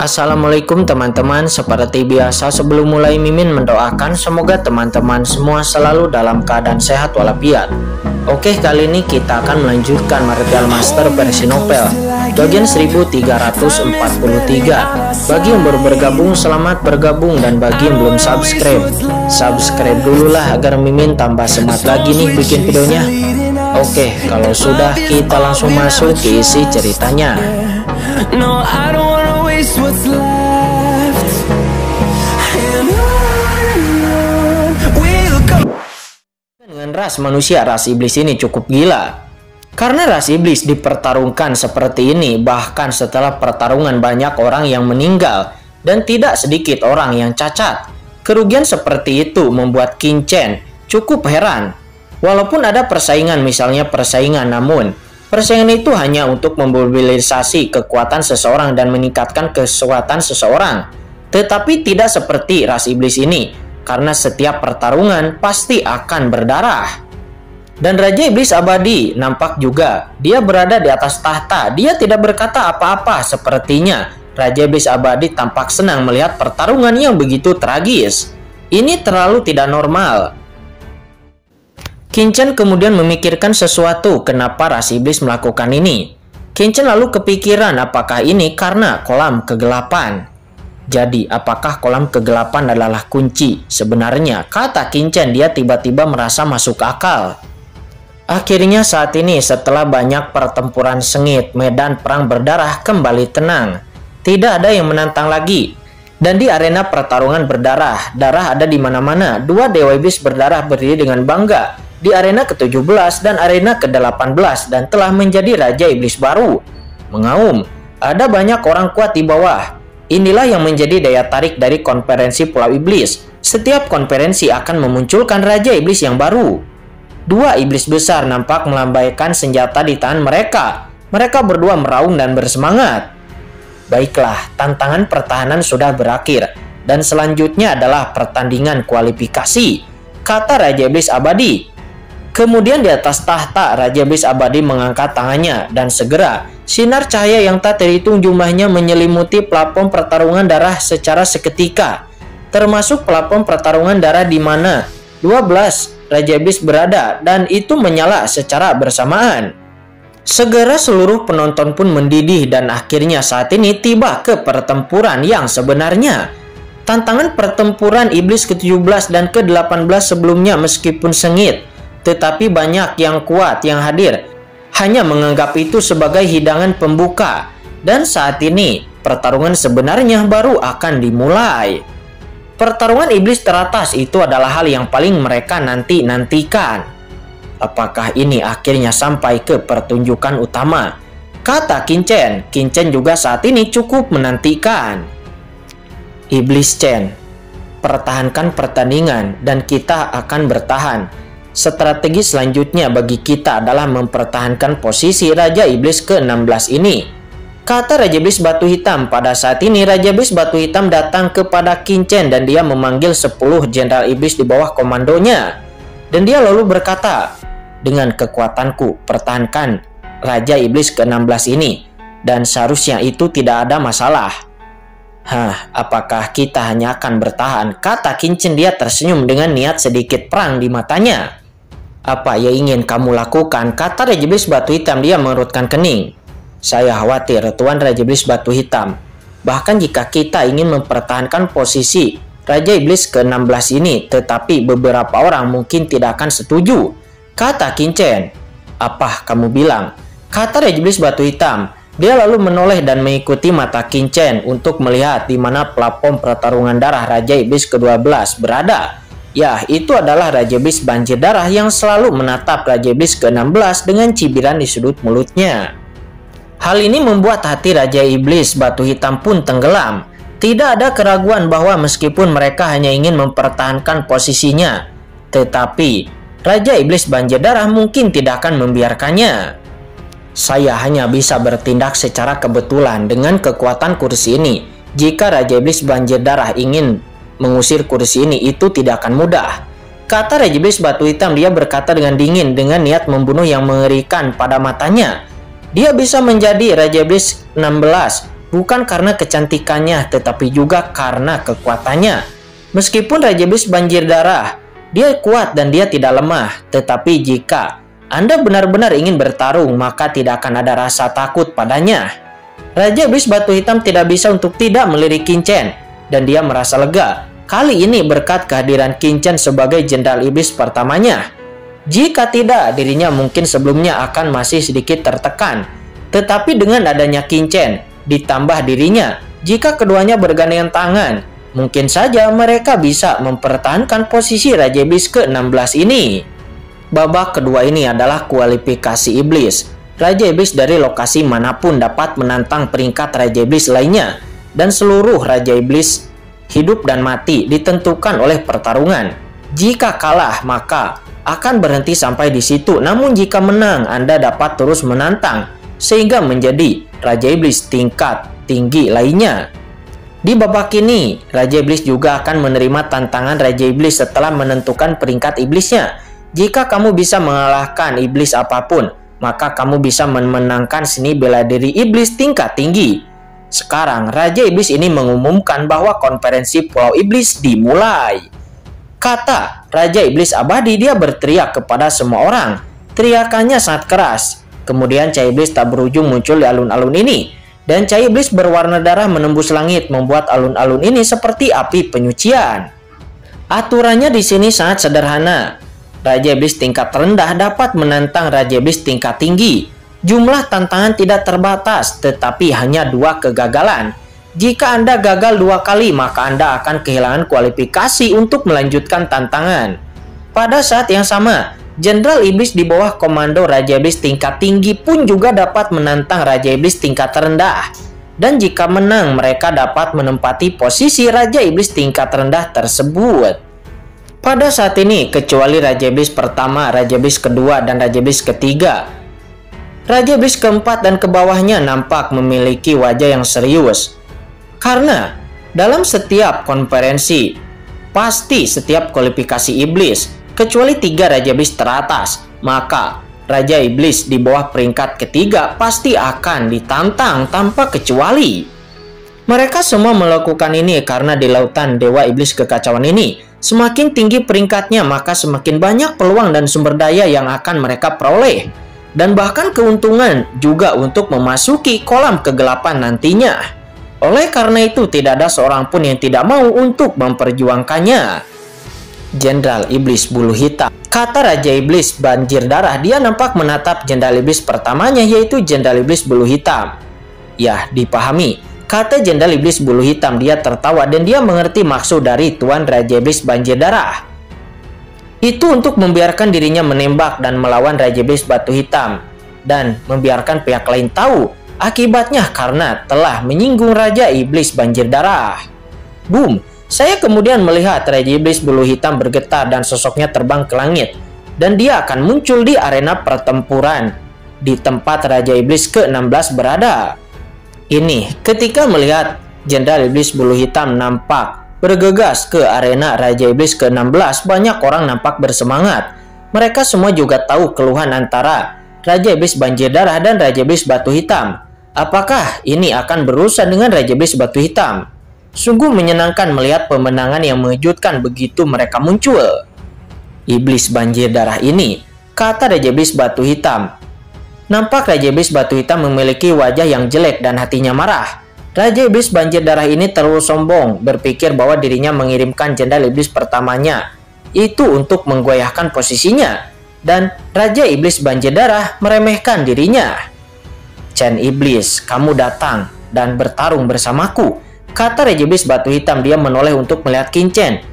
Assalamualaikum teman-teman, seperti biasa sebelum mulai Mimin mendoakan semoga teman-teman semua selalu dalam keadaan sehat walafiat. Oke, kali ini kita akan melanjutkan Martial Master versi novel bagian 1343. Bagi yang baru bergabung, selamat bergabung, dan bagi yang belum subscribe dulu lah agar Mimin tambah semangat lagi nih bikin videonya. Oke, kalau sudah kita langsung masuk ke isi ceritanya. What's left and on we'll go. Dengan ras manusia, ras iblis ini cukup gila. Karena ras iblis dipertarungkan seperti ini, bahkan setelah pertarungan banyak orang yang meninggal dan tidak sedikit orang yang cacat. Kerugian seperti itu membuat Qin Chen cukup heran. Walaupun ada persaingan, misalnya persaingan, namun persaingan itu hanya untuk memobilisasi kekuatan seseorang dan meningkatkan kekuatan seseorang. Tetapi tidak seperti ras iblis ini, karena setiap pertarungan pasti akan berdarah. Dan Raja Iblis Abadi nampak juga, dia berada di atas tahta. Dia tidak berkata apa-apa sepertinya. Raja Iblis Abadi tampak senang melihat pertarungan yang begitu tragis. Ini terlalu tidak normal. Qin Chen kemudian memikirkan sesuatu, kenapa ras iblis melakukan ini. Qin Chen lalu kepikiran apakah ini karena kolam kegelapan. Jadi apakah kolam kegelapan adalah kunci? Sebenarnya, kata Qin Chen, dia tiba-tiba merasa masuk akal. Akhirnya saat ini setelah banyak pertempuran sengit, medan perang berdarah kembali tenang. Tidak ada yang menantang lagi. Dan di arena pertarungan berdarah, darah ada di mana-mana. Dua dewa iblis berdarah berdiri dengan bangga di arena ke-17 dan arena ke-18 dan telah menjadi Raja Iblis baru. Mengaum, ada banyak orang kuat di bawah. Inilah yang menjadi daya tarik dari konferensi Pulau Iblis. Setiap konferensi akan memunculkan Raja Iblis yang baru. Dua iblis besar nampak melambaikan senjata di tangan mereka. Mereka berdua meraung dan bersemangat. Baiklah, tantangan pertahanan sudah berakhir. Dan selanjutnya adalah pertandingan kualifikasi, kata Raja Iblis Abadi. Kemudian di atas tahta, Raja Iblis Abadi mengangkat tangannya dan segera sinar cahaya yang tak terhitung jumlahnya menyelimuti platform pertarungan darah secara seketika. Termasuk platform pertarungan darah di mana 12 Raja Iblis berada, dan itu menyala secara bersamaan. Segera seluruh penonton pun mendidih dan akhirnya saat ini tiba ke pertempuran yang sebenarnya. Tantangan pertempuran iblis ke-17 dan ke-18 sebelumnya meskipun sengit, tetapi banyak yang kuat yang hadir hanya menganggap itu sebagai hidangan pembuka. Dan saat ini pertarungan sebenarnya baru akan dimulai. Pertarungan iblis teratas itu adalah hal yang paling mereka nantikan. Apakah ini akhirnya sampai ke pertunjukan utama? Kata Qin Chen. Qin Chen juga saat ini cukup menantikan. Iblis Chen, pertahankan pertandingan dan kita akan bertahan. Strategi selanjutnya bagi kita adalah mempertahankan posisi Raja Iblis ke-16 ini, kata Raja Iblis Batu Hitam. Pada saat ini Raja Iblis Batu Hitam datang kepada Qin Chen dan dia memanggil 10 jenderal iblis di bawah komandonya. Dan dia lalu berkata, dengan kekuatanku pertahankan Raja Iblis ke-16 ini, dan seharusnya itu tidak ada masalah. Apakah kita hanya akan bertahan? Kata Qin Chen. Dia tersenyum dengan niat sedikit perang di matanya. Apa yang ingin kamu lakukan? Kata Raja Iblis Batu Hitam. Dia mengerutkan kening. Saya khawatir, Tuan Raja Iblis Batu Hitam. Bahkan jika kita ingin mempertahankan posisi Raja Iblis ke-16 ini, tetapi beberapa orang mungkin tidak akan setuju, kata Qin Chen. Apa kamu bilang? Kata Raja Iblis Batu Hitam. Dia lalu menoleh dan mengikuti mata Qin Chen untuk melihat di mana platform pertarungan darah Raja Iblis ke-12 berada. Ya, itu adalah Raja Iblis banjir darah yang selalu menatap Raja Iblis ke-16 dengan cibiran di sudut mulutnya. Hal ini membuat hati Raja Iblis Batu Hitam pun tenggelam. Tidak ada keraguan bahwa meskipun mereka hanya ingin mempertahankan posisinya, tetapi Raja Iblis banjir darah mungkin tidak akan membiarkannya. Saya hanya bisa bertindak secara kebetulan dengan kekuatan kursi ini. Jika Raja Iblis banjir darah ingin mengusir kursi ini, itu tidak akan mudah, kata Raja Iblis Batu Hitam. Dia berkata dengan dingin, dengan niat membunuh yang mengerikan pada matanya. Dia bisa menjadi Raja Iblis 16 bukan karena kecantikannya, tetapi juga karena kekuatannya. Meskipun Raja Iblis banjir darah, dia kuat dan dia tidak lemah. Tetapi jika Anda benar-benar ingin bertarung, maka tidak akan ada rasa takut padanya. Raja Iblis Batu Hitam tidak bisa untuk tidak melirik Qin Chen, dan dia merasa lega. Kali ini berkat kehadiran Qin Chen sebagai Jenderal Iblis pertamanya. Jika tidak, dirinya mungkin sebelumnya akan masih sedikit tertekan. Tetapi dengan adanya Qin Chen, ditambah dirinya, jika keduanya bergandengan tangan, mungkin saja mereka bisa mempertahankan posisi Raja Iblis ke-16 ini. Babak kedua ini adalah kualifikasi iblis. Raja Iblis dari lokasi manapun dapat menantang peringkat Raja Iblis lainnya. Dan seluruh Raja Iblis hidup dan mati ditentukan oleh pertarungan. Jika kalah, maka akan berhenti sampai di situ. Namun jika menang, Anda dapat terus menantang sehingga menjadi Raja Iblis tingkat tinggi lainnya. Di babak ini, Raja Iblis juga akan menerima tantangan Raja Iblis setelah menentukan peringkat iblisnya. Jika kamu bisa mengalahkan iblis apapun, maka kamu bisa memenangkan seni bela diri iblis tingkat tinggi. Sekarang, Raja Iblis ini mengumumkan bahwa konferensi Pulau Iblis dimulai. Kata Raja Iblis Abadi, dia berteriak kepada semua orang. Teriakannya sangat keras. Kemudian cahaya iblis tak berujung muncul di alun-alun ini. Dan cahaya iblis berwarna darah menembus langit, membuat alun-alun ini seperti api penyucian. Aturannya di sini sangat sederhana. Raja Iblis tingkat rendah dapat menantang Raja Iblis tingkat tinggi. Jumlah tantangan tidak terbatas, tetapi hanya 2 kegagalan. Jika Anda gagal 2 kali, maka Anda akan kehilangan kualifikasi untuk melanjutkan tantangan. Pada saat yang sama, Jenderal Iblis di bawah komando Raja Iblis tingkat tinggi pun juga dapat menantang Raja Iblis tingkat rendah. Dan jika menang, mereka dapat menempati posisi Raja Iblis tingkat rendah tersebut. Pada saat ini, kecuali Raja Iblis pertama, Raja Iblis kedua, dan Raja Iblis ketiga, Raja Iblis keempat dan ke bawahnya nampak memiliki wajah yang serius. Karena dalam setiap konferensi, pasti setiap kualifikasi iblis, kecuali 3 Raja Iblis teratas, maka Raja Iblis di bawah peringkat ketiga pasti akan ditantang tanpa kecuali. Mereka semua melakukan ini karena di lautan Dewa Iblis Kekacauan ini, semakin tinggi peringkatnya, maka semakin banyak peluang dan sumber daya yang akan mereka peroleh. Dan bahkan keuntungan juga untuk memasuki kolam kegelapan nantinya. Oleh karena itu, tidak ada seorang pun yang tidak mau untuk memperjuangkannya. Jenderal Iblis Bulu Hitam. Kata Raja Iblis banjir darah, dia nampak menatap Jenderal Iblis pertamanya, yaitu Jenderal Iblis Bulu Hitam. Ya, dipahami. Kata Jenderal Iblis Bulu Hitam, dia tertawa dan dia mengerti maksud dari Tuan Raja Iblis banjir darah. Itu untuk membiarkan dirinya menembak dan melawan Raja Iblis Batu Hitam. Dan membiarkan pihak lain tahu akibatnya karena telah menyinggung Raja Iblis banjir darah. Boom! Saya kemudian melihat Raja Iblis Bulu Hitam bergetar dan sosoknya terbang ke langit. Dan dia akan muncul di arena pertempuran di tempat Raja Iblis ke-16 berada. Ini ketika melihat Jenderal Iblis Bulu Hitam nampak bergegas ke arena Raja Iblis ke-16, banyak orang nampak bersemangat. Mereka semua juga tahu keluhan antara Raja Iblis banjir darah dan Raja Iblis Batu Hitam. Apakah ini akan berurusan dengan Raja Iblis Batu Hitam? Sungguh menyenangkan melihat pemenangan yang mengejutkan begitu mereka muncul. Iblis banjir darah ini, kata Raja Iblis Batu Hitam. Nampak Raja Iblis Batu Hitam memiliki wajah yang jelek dan hatinya marah. Raja Iblis banjir darah ini terlalu sombong, berpikir bahwa dirinya mengirimkan Jenderal Iblis pertamanya itu untuk menggoyahkan posisinya. Dan Raja Iblis banjir darah meremehkan dirinya. Chen Iblis, kamu datang dan bertarung bersamaku, kata Raja Iblis Batu Hitam. Dia menoleh untuk melihat Qin Chen.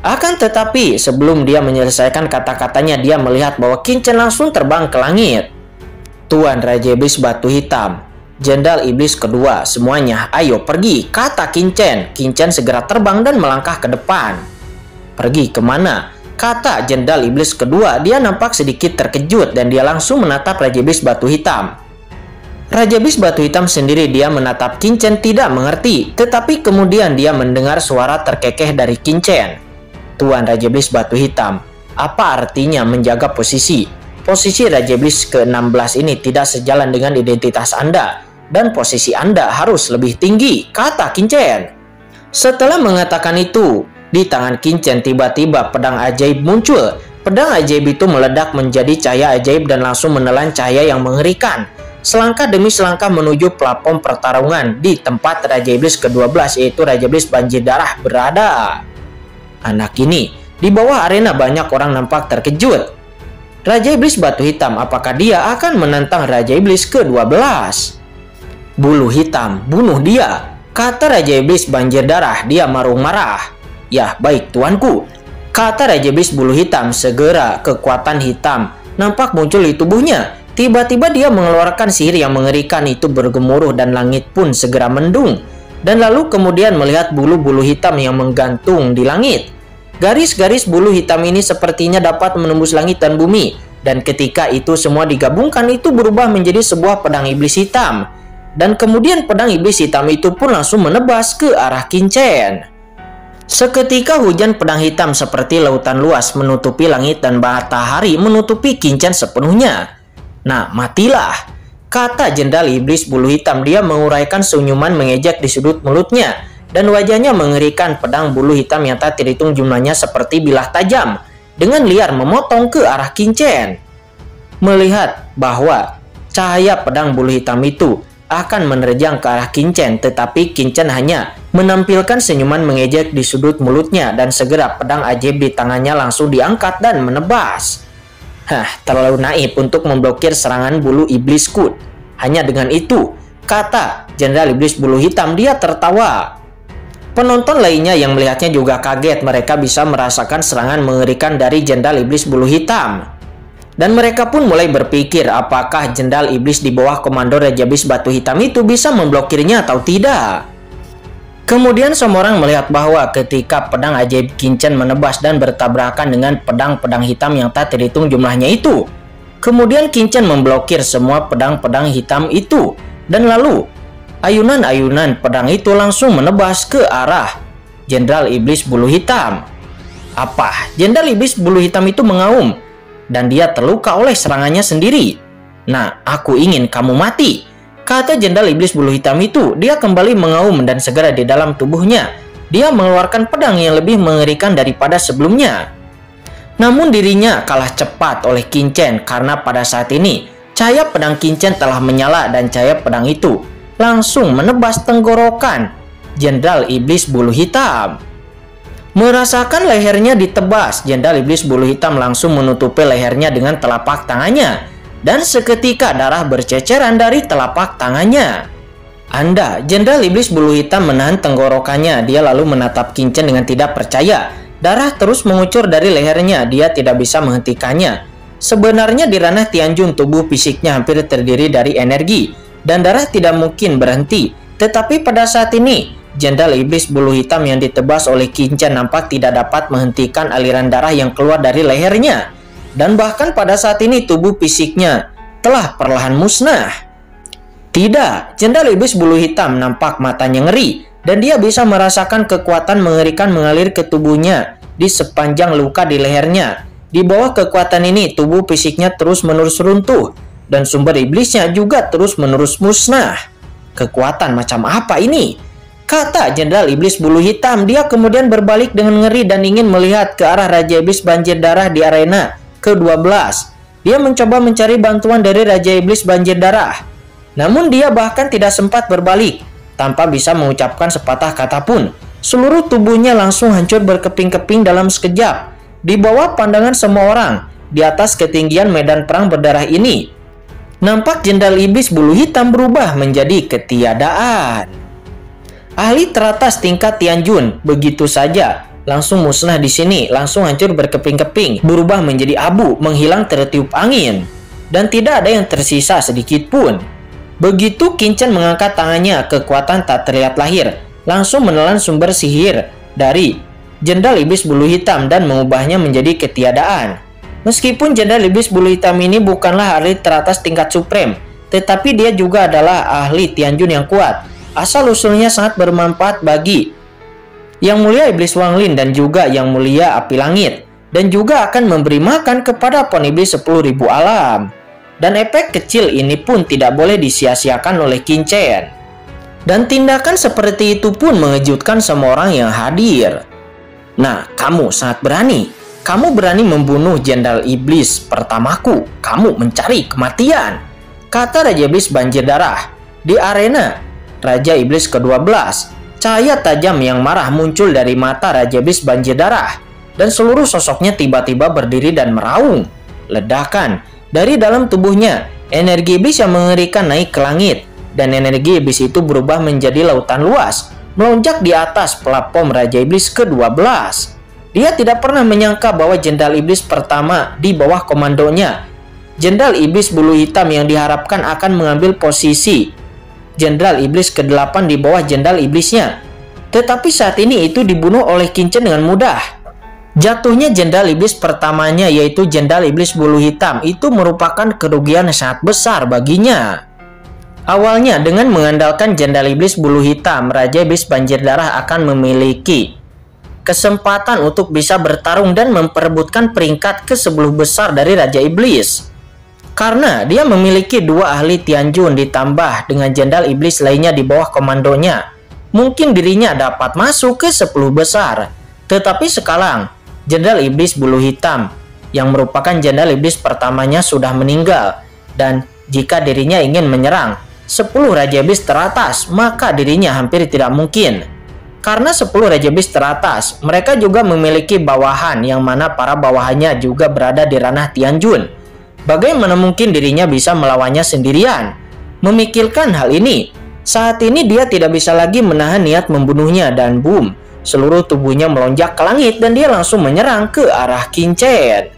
Akan tetapi sebelum dia menyelesaikan kata-katanya, dia melihat bahwa Qin Chen langsung terbang ke langit. Tuan Raja Iblis Batu Hitam, Jenderal Iblis kedua, semuanya ayo pergi, kata Qin Chen. Qin Chen segera terbang dan melangkah ke depan. Pergi kemana? Kata Jenderal Iblis kedua. Dia nampak sedikit terkejut dan dia langsung menatap Raja Iblis Batu Hitam. Raja Iblis Batu Hitam sendiri dia menatap Qin Chen tidak mengerti, tetapi kemudian dia mendengar suara terkekeh dari Qin Chen. Tuan Raja Iblis Batu Hitam, apa artinya menjaga posisi? Posisi Raja Iblis ke-16 ini tidak sejalan dengan identitas Anda. dan posisi Anda harus lebih tinggi, kata Qin-Chen. Setelah mengatakan itu, di tangan Qin-Chen tiba-tiba pedang ajaib muncul. Pedang ajaib itu meledak menjadi cahaya ajaib dan langsung menelan cahaya yang mengerikan. Selangkah demi selangkah menuju platform pertarungan di tempat Raja Iblis ke-12, yaitu Raja Iblis Banjir Darah berada. Anak ini, di bawah arena banyak orang nampak terkejut. Raja Iblis Batu Hitam, apakah dia akan menantang Raja Iblis ke-12? Bulu Hitam, bunuh dia, kata Raja Iblis Banjir Darah. Dia marah. Ya, baik tuanku, kata Raja Iblis Bulu Hitam. Segera kekuatan hitam nampak muncul di tubuhnya. Tiba-tiba dia mengeluarkan sihir yang mengerikan itu bergemuruh dan langit pun segera mendung. Dan lalu kemudian melihat bulu-bulu hitam yang menggantung di langit. Garis-garis bulu hitam ini sepertinya dapat menembus langit dan bumi. Dan ketika itu semua digabungkan itu berubah menjadi sebuah pedang iblis hitam. Dan kemudian pedang iblis hitam itu pun langsung menebas ke arah Qin-Chen. Seketika hujan pedang hitam seperti lautan luas menutupi langit dan matahari menutupi Qin-Chen sepenuhnya. Nah, matilah, kata Jenderal Iblis Bulu Hitam. Dia menguraikan senyuman mengejek di sudut mulutnya. Dan wajahnya mengerikan. Pedang bulu hitam yang tak terhitung jumlahnya seperti bilah tajam dengan liar memotong ke arah Qin-Chen. Melihat bahwa cahaya pedang bulu hitam itu akan menerjang ke arah Qin-Chen, tetapi Qin-Chen hanya menampilkan senyuman mengejek di sudut mulutnya dan segera pedang ajaib di tangannya langsung diangkat dan menebas. Terlalu naif untuk memblokir serangan bulu iblisku. Hanya dengan itu, kata Jenderal Iblis Bulu Hitam. Dia tertawa. Penonton lainnya yang melihatnya juga kaget. Mereka bisa merasakan serangan mengerikan dari Jenderal Iblis Bulu Hitam. Dan mereka pun mulai berpikir apakah Jenderal Iblis di bawah komando Raja Iblis Batu Hitam itu bisa memblokirnya atau tidak. Kemudian semua orang melihat bahwa ketika pedang ajaib Qin-Chen menebas dan bertabrakan dengan pedang-pedang hitam yang tak terhitung jumlahnya itu. Kemudian Qin-Chen memblokir semua pedang-pedang hitam itu. Dan lalu ayunan-ayunan pedang itu langsung menebas ke arah Jenderal Iblis Bulu Hitam. Apa? Jenderal Iblis Bulu Hitam itu mengaum. Dan dia terluka oleh serangannya sendiri. Nah, aku ingin kamu mati, kata Jenderal Iblis Bulu Hitam itu. Dia kembali mengaum dan segera di dalam tubuhnya dia mengeluarkan pedang yang lebih mengerikan daripada sebelumnya. Namun dirinya kalah cepat oleh Qin-Chen karena pada saat ini cahaya pedang Qin-Chen telah menyala dan cahaya pedang itu langsung menebas tenggorokan Jenderal Iblis Bulu Hitam. Merasakan lehernya ditebas, Jenderal Iblis Bulu Hitam langsung menutupi lehernya dengan telapak tangannya. Dan seketika darah berceceran dari telapak tangannya. Jenderal Iblis Bulu Hitam menahan tenggorokannya. Dia lalu menatap Qin-Chen dengan tidak percaya. Darah terus mengucur dari lehernya. Dia tidak bisa menghentikannya. Sebenarnya di ranah Tianjun tubuh fisiknya hampir terdiri dari energi. Dan darah tidak mungkin berhenti. Tetapi pada saat ini, Jenderal Iblis Bulu Hitam yang ditebas oleh Qin-Chen nampak tidak dapat menghentikan aliran darah yang keluar dari lehernya. Dan bahkan pada saat ini tubuh fisiknya telah perlahan musnah. Tidak, Jenderal Iblis Bulu Hitam nampak matanya ngeri. Dan dia bisa merasakan kekuatan mengerikan mengalir ke tubuhnya di sepanjang luka di lehernya. Di bawah kekuatan ini, tubuh fisiknya terus-menerus runtuh. Dan sumber iblisnya juga terus-menerus musnah. Kekuatan macam apa ini? Kata Jenderal Iblis Bulu Hitam. Dia kemudian berbalik dengan ngeri dan ingin melihat ke arah Raja Iblis Banjir Darah di arena ke-12. Dia mencoba mencari bantuan dari Raja Iblis Banjir Darah. Namun dia bahkan tidak sempat berbalik. Tanpa bisa mengucapkan sepatah kata pun, seluruh tubuhnya langsung hancur berkeping-keping dalam sekejap. Di bawah pandangan semua orang, di atas ketinggian medan perang berdarah ini, nampak Jenderal Iblis Bulu Hitam berubah menjadi ketiadaan. Ahli teratas tingkat Tianjun begitu saja langsung musnah di sini, langsung hancur berkeping-keping, berubah menjadi abu, menghilang tertiup angin, dan tidak ada yang tersisa sedikit pun. Begitu Qin-Chen mengangkat tangannya, kekuatan tak terlihat lahir langsung menelan sumber sihir dari Jenderal Iblis Bulu Hitam dan mengubahnya menjadi ketiadaan. Meskipun Jenderal Iblis Bulu Hitam ini bukanlah ahli teratas tingkat supreme, tetapi dia juga adalah ahli Tianjun yang kuat. Asal-usulnya sangat bermanfaat bagi Yang Mulia Iblis Wang Lin dan juga Yang Mulia Api Langit, dan juga akan memberi makan kepada pohon iblis 10.000 alam. Dan efek kecil ini pun tidak boleh disia-siakan oleh Qin-chen. Dan tindakan seperti itu pun mengejutkan semua orang yang hadir. Nah, kamu sangat berani. Kamu berani membunuh Jenderal Iblis pertamaku. Kamu mencari kematian, kata Raja Iblis Banjir Darah. Di arena Raja Iblis ke-12, cahaya tajam yang marah muncul dari mata Raja Iblis Banjir Darah. Dan seluruh sosoknya tiba-tiba berdiri dan meraung. Ledakan dari dalam tubuhnya, energi iblis yang mengerikan naik ke langit. Dan energi iblis itu berubah menjadi lautan luas, melonjak di atas platform Raja Iblis ke-12. Dia tidak pernah menyangka bahwa Jenderal Iblis pertama di bawah komandonya, Jenderal Iblis Bulu Hitam yang diharapkan akan mengambil posisi Jenderal Iblis ke-8 di bawah Jenderal Iblisnya. Tetapi saat ini itu dibunuh oleh Qin-chen dengan mudah. Jatuhnya Jenderal Iblis pertamanya, yaitu Jenderal Iblis Bulu Hitam, itu merupakan kerugian yang sangat besar baginya. Awalnya dengan mengandalkan Jenderal Iblis Bulu Hitam, Raja Iblis Banjir Darah akan memiliki kesempatan untuk bisa bertarung dan memperebutkan peringkat ke-10 besar dari Raja Iblis. Karena dia memiliki 2 ahli Tianjun ditambah dengan Jenderal Iblis lainnya di bawah komandonya, mungkin dirinya dapat masuk ke 10 besar. Tetapi sekarang Jenderal Iblis Bulu Hitam yang merupakan Jenderal Iblis pertamanya sudah meninggal, dan jika dirinya ingin menyerang 10 Raja Iblis teratas, maka dirinya hampir tidak mungkin. Karena 10 Raja Iblis teratas, mereka juga memiliki bawahan yang mana para bawahannya juga berada di ranah Tianjun. Bagaimana mungkin dirinya bisa melawannya sendirian? Memikirkan hal ini, saat ini dia tidak bisa lagi menahan niat membunuhnya, dan boom, seluruh tubuhnya melonjak ke langit dan dia langsung menyerang ke arah Qin-chen.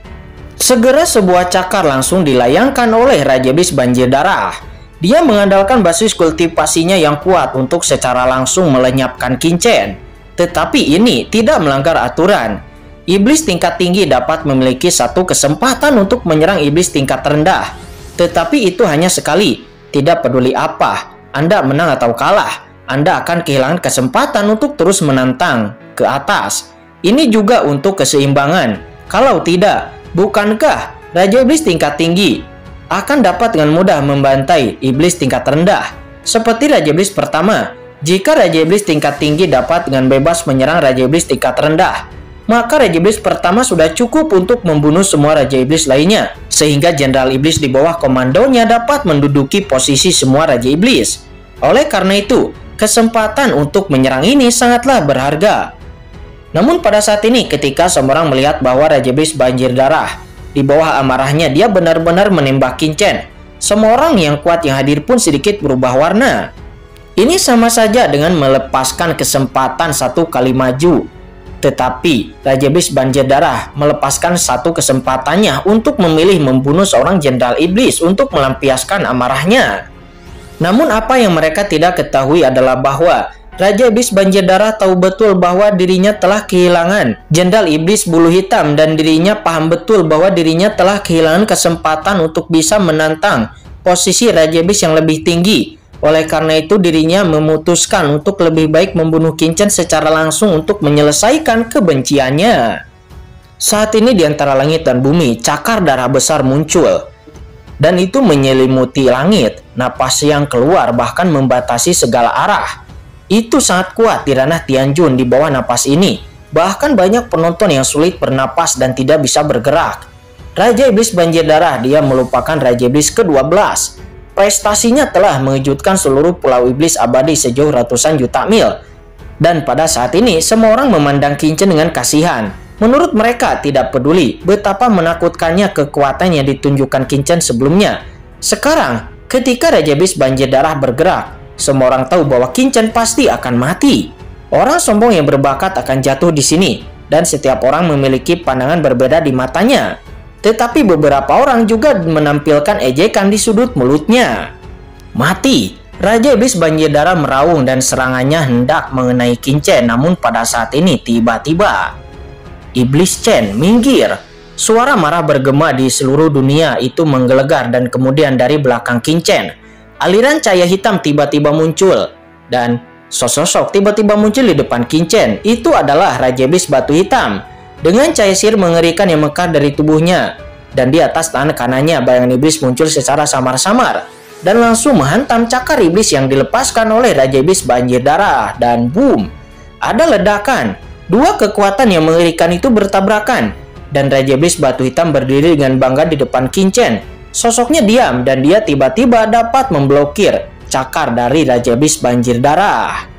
Segera sebuah cakar langsung dilayangkan oleh Raja Iblis Banjir Darah. Dia mengandalkan basis kultivasinya yang kuat untuk secara langsung melenyapkan Qin-chen. Tetapi ini tidak melanggar aturan. Iblis tingkat tinggi dapat memiliki satu kesempatan untuk menyerang iblis tingkat rendah. Tetapi itu hanya sekali. Tidak peduli apa, Anda menang atau kalah, Anda akan kehilangan kesempatan untuk terus menantang ke atas. Ini juga untuk keseimbangan. Kalau tidak, bukankah Raja Iblis tingkat tinggi akan dapat dengan mudah membantai iblis tingkat rendah? Seperti Raja Iblis pertama, jika Raja Iblis tingkat tinggi dapat dengan bebas menyerang Raja Iblis tingkat rendah, maka Raja Iblis pertama sudah cukup untuk membunuh semua Raja Iblis lainnya. Sehingga Jenderal Iblis di bawah komandonya dapat menduduki posisi semua Raja Iblis. Oleh karena itu, kesempatan untuk menyerang ini sangatlah berharga. Namun pada saat ini ketika semua orang melihat bahwa Raja Iblis Banjir Darah di bawah amarahnya dia benar-benar menembak Qin-chen, semua orang yang kuat yang hadir pun sedikit berubah warna. Ini sama saja dengan melepaskan kesempatan satu kali maju. Tetapi Raja Iblis Banjir Darah melepaskan satu kesempatannya untuk memilih membunuh seorang Jenderal Iblis untuk melampiaskan amarahnya. Namun apa yang mereka tidak ketahui adalah bahwa Raja Iblis Banjir Darah tahu betul bahwa dirinya telah kehilangan Jenderal Iblis Bulu Hitam, dan dirinya paham betul bahwa dirinya telah kehilangan kesempatan untuk bisa menantang posisi Raja Iblis yang lebih tinggi. Oleh karena itu dirinya memutuskan untuk lebih baik membunuh Qin-chen secara langsung untuk menyelesaikan kebenciannya. Saat ini di antara langit dan bumi, cakar darah besar muncul. Dan itu menyelimuti langit. Napas yang keluar bahkan membatasi segala arah. Itu sangat kuat di ranah Tianjun. Di bawah napas ini, bahkan banyak penonton yang sulit bernapas dan tidak bisa bergerak. Raja Iblis Banjir Darah, dia melupakan Raja Iblis ke-12. Prestasinya telah mengejutkan seluruh Pulau Iblis Abadi sejauh ratusan juta mil. Dan pada saat ini, semua orang memandang Qin-chen dengan kasihan. Menurut mereka tidak peduli betapa menakutkannya kekuatan yang ditunjukkan Qin-chen sebelumnya. Sekarang, ketika Raja Iblis Banjir Darah bergerak, semua orang tahu bahwa Qin-chen pasti akan mati. Orang sombong yang berbakat akan jatuh di sini, dan setiap orang memiliki pandangan berbeda di matanya. Tetapi beberapa orang juga menampilkan ejekan di sudut mulutnya. Mati! Raja Iblis Banjir Darah meraung dan serangannya hendak mengenai Qin-chen. Namun pada saat ini tiba-tiba Iblis Chen minggir. Suara marah bergema di seluruh dunia itu menggelegar, dan kemudian dari belakang Qin-chen aliran cahaya hitam tiba-tiba muncul, dan sosok tiba-tiba muncul di depan Qin-chen. Itu adalah Raja Iblis Batu Hitam. Dengan cahaya sihir mengerikan yang mekar dari tubuhnya, dan di atas tangan kanannya bayangan iblis muncul secara samar-samar dan langsung menghantam cakar iblis yang dilepaskan oleh Raja Iblis Banjir Darah. Dan boom, ada ledakan. Dua kekuatan yang mengerikan itu bertabrakan dan Raja Iblis Batu Hitam berdiri dengan bangga di depan Qin-Chen. Sosoknya diam dan dia tiba-tiba dapat memblokir cakar dari Raja Iblis Banjir Darah.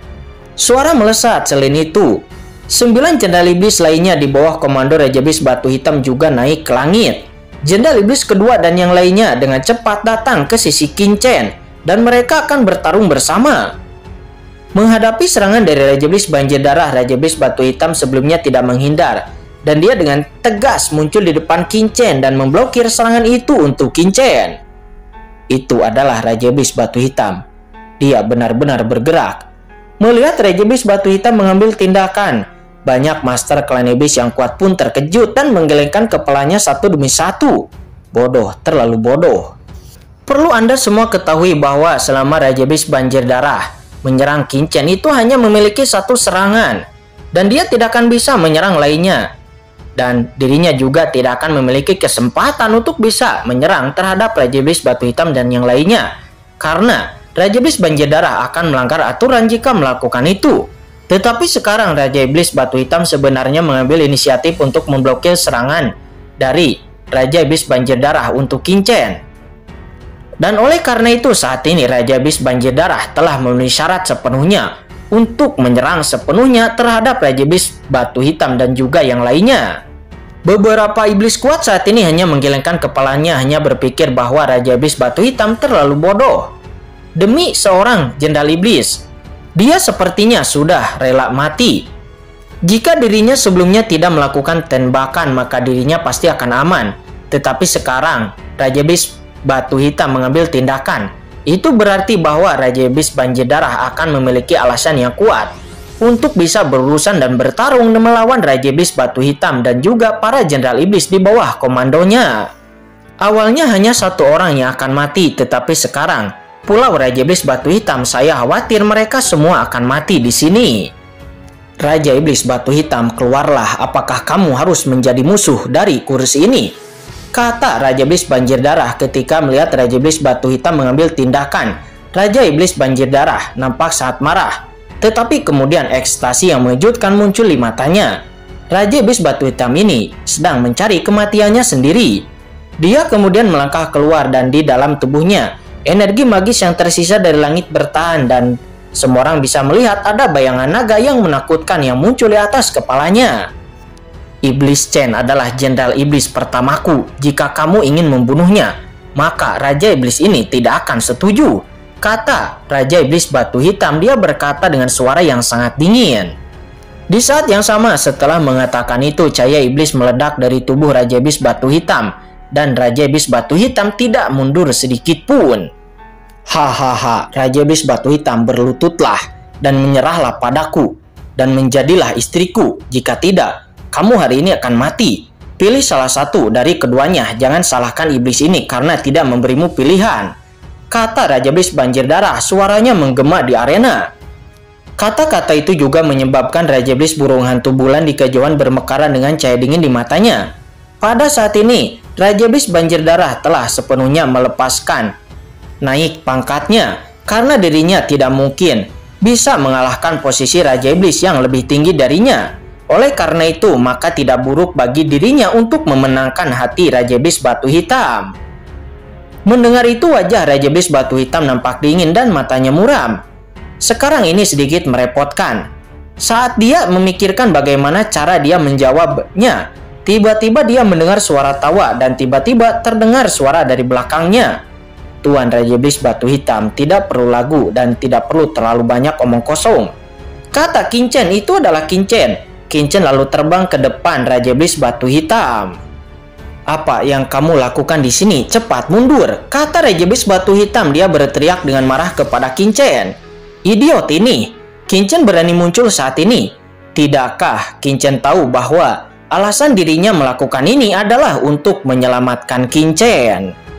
Suara melesat. Selain itu, 9 jenderal iblis lainnya di bawah komando Raja Iblis Batu Hitam juga naik ke langit. Jenderal iblis kedua dan yang lainnya dengan cepat datang ke sisi Qin-Chen dan mereka akan bertarung bersama. Menghadapi serangan dari Raja Iblis Banjir Darah, Raja Iblis Batu Hitam sebelumnya tidak menghindar dan dia dengan tegas muncul di depan Qin-Chen dan memblokir serangan itu untuk Qin-Chen. Itu adalah Raja Iblis Batu Hitam. Dia benar-benar bergerak. Melihat Raja Iblis Batu Hitam mengambil tindakan, banyak master klan iblis yang kuat pun terkejut dan menggelengkan kepalanya satu demi satu. Bodoh, terlalu bodoh. Perlu Anda semua ketahui bahwa selama Raja Iblis Banjir Darah menyerang Qin-Chen itu hanya memiliki satu serangan dan dia tidak akan bisa menyerang lainnya. Dan dirinya juga tidak akan memiliki kesempatan untuk bisa menyerang terhadap Raja Iblis Batu Hitam dan yang lainnya. Karena Raja Iblis Banjir Darah akan melanggar aturan jika melakukan itu. Tetapi sekarang Raja Iblis Batu Hitam sebenarnya mengambil inisiatif untuk memblokir serangan dari Raja Iblis Banjir Darah untuk Qin-Chen. Dan oleh karena itu saat ini Raja Iblis Banjir Darah telah memenuhi syarat sepenuhnya untuk menyerang sepenuhnya terhadap Raja Iblis Batu Hitam dan juga yang lainnya. Beberapa iblis kuat saat ini hanya menggelengkan kepalanya, hanya berpikir bahwa Raja Iblis Batu Hitam terlalu bodoh. Demi seorang jenderal iblis, dia sepertinya sudah rela mati. Jika dirinya sebelumnya tidak melakukan tembakan, maka dirinya pasti akan aman. Tetapi sekarang Raja Iblis Batu Hitam mengambil tindakan. Itu berarti bahwa Raja Iblis Banjir Darah akan memiliki alasan yang kuat untuk bisa berurusan dan bertarung melawan Raja Iblis Batu Hitam dan juga para jenderal iblis di bawah komandonya. Awalnya hanya satu orang yang akan mati, tetapi sekarang Pulau Raja Iblis Batu Hitam, saya khawatir mereka semua akan mati di sini. Raja Iblis Batu Hitam, keluarlah. Apakah kamu harus menjadi musuh dari kursi ini? Kata Raja Iblis Banjir Darah ketika melihat Raja Iblis Batu Hitam mengambil tindakan. Raja Iblis Banjir Darah nampak sangat marah. Tetapi kemudian ekstasi yang mengejutkan muncul di matanya. Raja Iblis Batu Hitam ini sedang mencari kematiannya sendiri. Dia kemudian melangkah keluar dan di dalam tubuhnya energi magis yang tersisa dari langit bertahan dan semua orang bisa melihat ada bayangan naga yang menakutkan yang muncul di atas kepalanya. Iblis Chen adalah jenderal iblis pertamaku. Jika kamu ingin membunuhnya, maka Raja Iblis ini tidak akan setuju. Kata Raja Iblis Batu Hitam, dia berkata dengan suara yang sangat dingin. Di saat yang sama setelah mengatakan itu, cahaya iblis meledak dari tubuh Raja Iblis Batu Hitam. Dan Raja Iblis Batu Hitam tidak mundur sedikit pun. Hahaha, Raja Iblis Batu Hitam, berlututlah dan menyerahlah padaku dan menjadilah istriku. Jika tidak, kamu hari ini akan mati. Pilih salah satu dari keduanya. Jangan salahkan iblis ini karena tidak memberimu pilihan. Kata Raja Iblis Banjir Darah, suaranya menggema di arena. Kata-kata itu juga menyebabkan Raja Iblis Burung Hantu Bulan di kejauhan bermekaran dengan cahaya dingin di matanya. Pada saat ini, Raja Iblis Banjir Darah telah sepenuhnya melepaskan naik pangkatnya karena dirinya tidak mungkin bisa mengalahkan posisi Raja Iblis yang lebih tinggi darinya. Oleh karena itu, maka tidak buruk bagi dirinya untuk memenangkan hati Raja Iblis Batu Hitam. Mendengar itu, wajah Raja Iblis Batu Hitam nampak dingin dan matanya muram. Sekarang ini sedikit merepotkan. Saat dia memikirkan bagaimana cara dia menjawabnya, tiba-tiba dia mendengar suara tawa dan tiba-tiba terdengar suara dari belakangnya. Tuan Raja Iblis Batu Hitam, tidak perlu lagu dan tidak perlu terlalu banyak omong kosong. Kata Qin-Chen, itu adalah Qin-Chen. Qin-Chen lalu terbang ke depan Raja Iblis Batu Hitam. Apa yang kamu lakukan di sini? Cepat mundur. Kata Raja Iblis Batu Hitam, dia berteriak dengan marah kepada Qin-Chen. Idiot ini. Qin-Chen berani muncul saat ini. Tidakkah Qin-Chen tahu bahwa alasan dirinya melakukan ini adalah untuk menyelamatkan Qin-Chen?